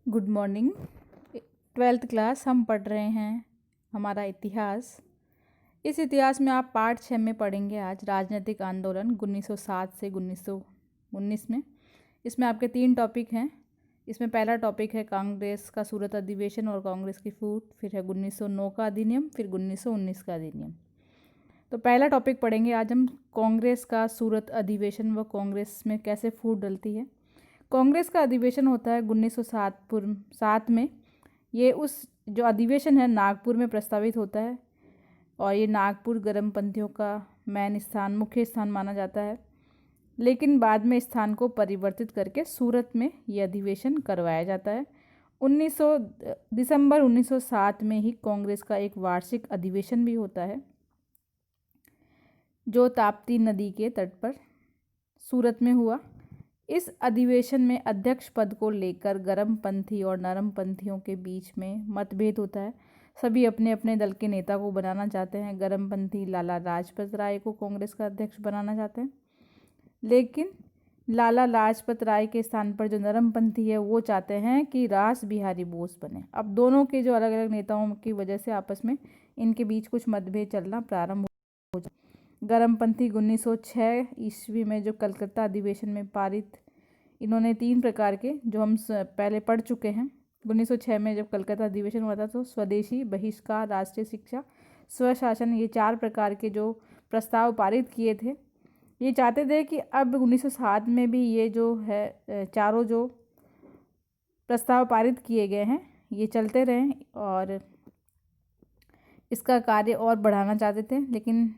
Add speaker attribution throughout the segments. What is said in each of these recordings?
Speaker 1: Good morning. 12th class हम पढ़ रहे हैं हमारा इतिहास। इस इतिहास में आप पार्ट 6 में पढ़ेंगे आज राजनीतिक आंदोलन 1907 से 1919 में। इसमें आपके 3 टॉपिक हैं। इसमें पहला टॉपिक है कांग्रेस का सूरत अधिवेशन और कांग्रेस की फूट, फिर है 1909 का अधिनियम, फिर 1919 का अधिनियम। तो पहला टॉपिक पढ़ेंगे आज हम कांग्रेस का सूरत अधिवेशन व कांग्रेस में कैसे फूट डलती है। कांग्रेस का अधिवेशन होता है 1907 में। ये उस जो अधिवेशन है नागपुर में प्रस्तावित होता है और ये नागपुर गर्मपंथियों का मुख्य स्थान माना जाता है। लेकिन बाद में स्थान को परिवर्तित करके सूरत में ये अधिवेशन करवाया जाता है। दिसंबर 1907 में ही कांग्रेस का एक वार्षिक अधिवेशन भी होता है जो ताप्ती नदी के तट पर सूरत में हुआ। इस अधिवेशन में अध्यक्ष पद को लेकर गर्मपंथी और नरमपंथियों के बीच में मतभेद होता है। सभी अपने अपने दल के नेता को बनाना चाहते हैं। गर्मपंथी लाला लाजपत राय को कांग्रेस का अध्यक्ष बनाना चाहते हैं, लेकिन लाला लाजपत राय के स्थान पर जो नरमपंथी है वो चाहते हैं कि रास बिहारी बोस बने। अब दोनों के जो अलग अलग नेताओं की वजह से आपस में इनके बीच कुछ मतभेद चलना प्रारंभ हो जाए। गर्मपंथी 1906 ईस्वी में जो कलकत्ता अधिवेशन में पारित, इन्होंने 3 प्रकार के जो हम पहले पढ़ चुके हैं। 1906 में जब कलकत्ता अधिवेशन हुआ था तो स्वदेशी, बहिष्कार, राष्ट्रीय शिक्षा, स्वशासन, ये 4 प्रकार के जो प्रस्ताव पारित किए थे। ये चाहते थे कि अब 1907 में भी ये जो है चारों जो प्रस्ताव पारित किए गए हैं ये चलते रहें और इसका कार्य और बढ़ाना चाहते थे। लेकिन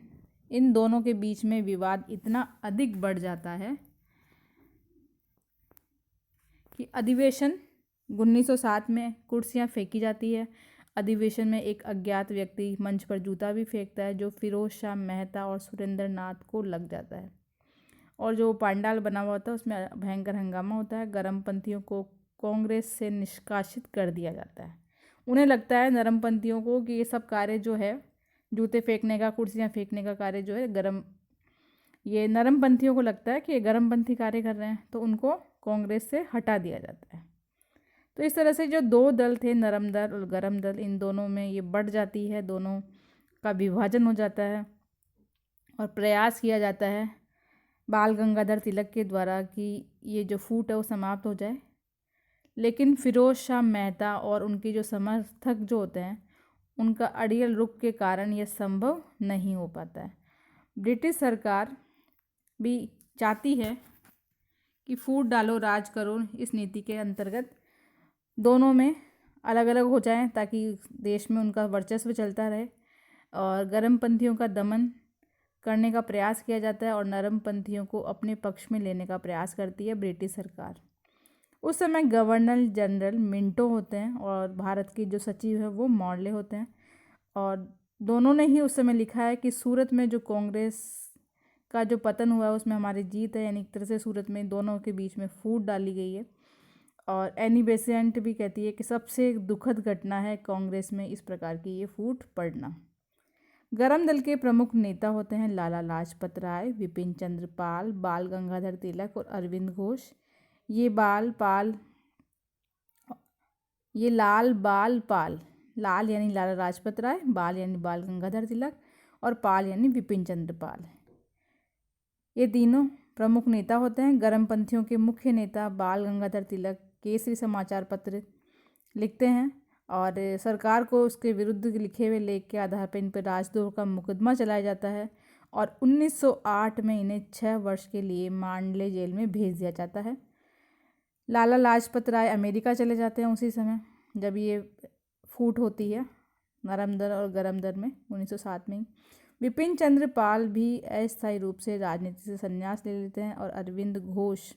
Speaker 1: इन दोनों के बीच में विवाद इतना अधिक बढ़ जाता है कि अधिवेशन 1907 में कुर्सियां फेंकी जाती है। अधिवेशन में एक अज्ञात व्यक्ति मंच पर जूता भी फेंकता है जो फिरोज शाह मेहता और सुरेंद्र नाथ को लग जाता है और जो पांडाल बना हुआ होता है उसमें भयंकर हंगामा होता है। गर्मपंथियों को कांग्रेस से निष्कासित कर दिया जाता है। उन्हें लगता है नरमपंथियों को कि ये सब कार्य जो है जूते फेंकने का, कुर्सियाँ फेंकने का कार्य जो है ये नरमपंथियों को लगता है कि ये गर्मपंथी कार्य कर रहे हैं, तो उनको कांग्रेस से हटा दिया जाता है। तो इस तरह से जो 2 दल थे, नरम दल और गरम दल, इन दोनों में ये बढ़ जाती है, दोनों का विभाजन हो जाता है और प्रयास किया जाता है बाल गंगाधर तिलक के द्वारा कि ये जो फूट है वो समाप्त हो जाए। लेकिन फिरोज शाह मेहता और उनके जो समर्थक जो होते हैं उनका अड़ियल रुख के कारण यह संभव नहीं हो पाता है। ब्रिटिश सरकार भी चाहती है कि फूट डालो राज करो, इस नीति के अंतर्गत दोनों में अलग अलग हो जाएं ताकि देश में उनका वर्चस्व चलता रहे और गर्मपंथियों का दमन करने का प्रयास किया जाता है और नरमपंथियों को अपने पक्ष में लेने का प्रयास करती है ब्रिटिश सरकार। उस समय गवर्नर जनरल मिंटो होते हैं और भारत के जो सचिव है वो मॉडले होते हैं और दोनों ने ही उस समय लिखा है कि सूरत में जो कांग्रेस का जो पतन हुआ है उसमें हमारी जीत है। यानी एक तरह से सूरत में दोनों के बीच में फूट डाली गई है। और एनी बेसेंट भी कहती है कि सबसे दुखद घटना है कांग्रेस में इस प्रकार की ये फूट पड़ना। गरम दल के प्रमुख नेता होते हैं लाला लाजपत राय, विपिन चंद्र पाल, बाल गंगाधर तिलक और अरविंद घोष। ये लाल बाल पाल, लाल यानी लाला लाजपत राय, बाल यानी बाल गंगाधर तिलक और पाल यानी विपिन चंद्र पाल, ये तीनों प्रमुख नेता होते हैं। गर्मपंथियों के मुख्य नेता बाल गंगाधर तिलक केसरी समाचार पत्र लिखते हैं और सरकार को उसके विरुद्ध लिखे हुए लेख के आधार पर इन पर राजद्रोह का मुकदमा चलाया जाता है और 1908 में इन्हें 6 वर्ष के लिए मांडले जेल में भेज दिया जाता है। लाला लाजपत राय अमेरिका चले जाते हैं उसी समय जब ये फूट होती है नरम दल और गरम दल में 1907 में। विपिन चंद्र पाल भी अस्थायी रूप से राजनीति से संन्यास ले लेते हैं और अरविंद घोष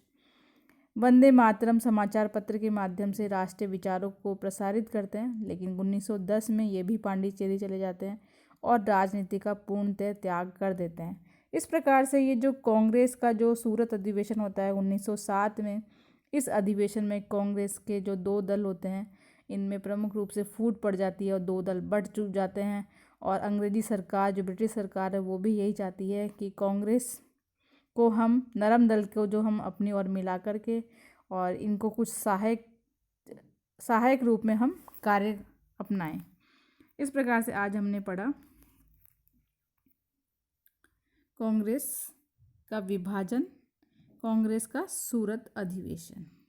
Speaker 1: वंदे मातरम समाचार पत्र के माध्यम से राष्ट्रीय विचारों को प्रसारित करते हैं। लेकिन 1910 में ये भी पांडिचेरी चले जाते हैं और राजनीति का पूर्णतः त्याग कर देते हैं। इस प्रकार से ये जो कांग्रेस का जो सूरत अधिवेशन होता है 1907 में, इस अधिवेशन में कांग्रेस के जो 2 दल होते हैं इनमें प्रमुख रूप से फूट पड़ जाती है और 2 दल बढ़ चुक जाते हैं। और अंग्रेजी सरकार, जो ब्रिटिश सरकार है, वो भी यही चाहती है कि कांग्रेस को हम, नरम दल को जो हम अपनी ओर मिला करके और इनको कुछ सहायक सहायक रूप में हम कार्य अपनाएं। इस प्रकार से आज हमने पढ़ा कांग्रेस का विभाजन, कांग्रेस का सूरत अधिवेशन।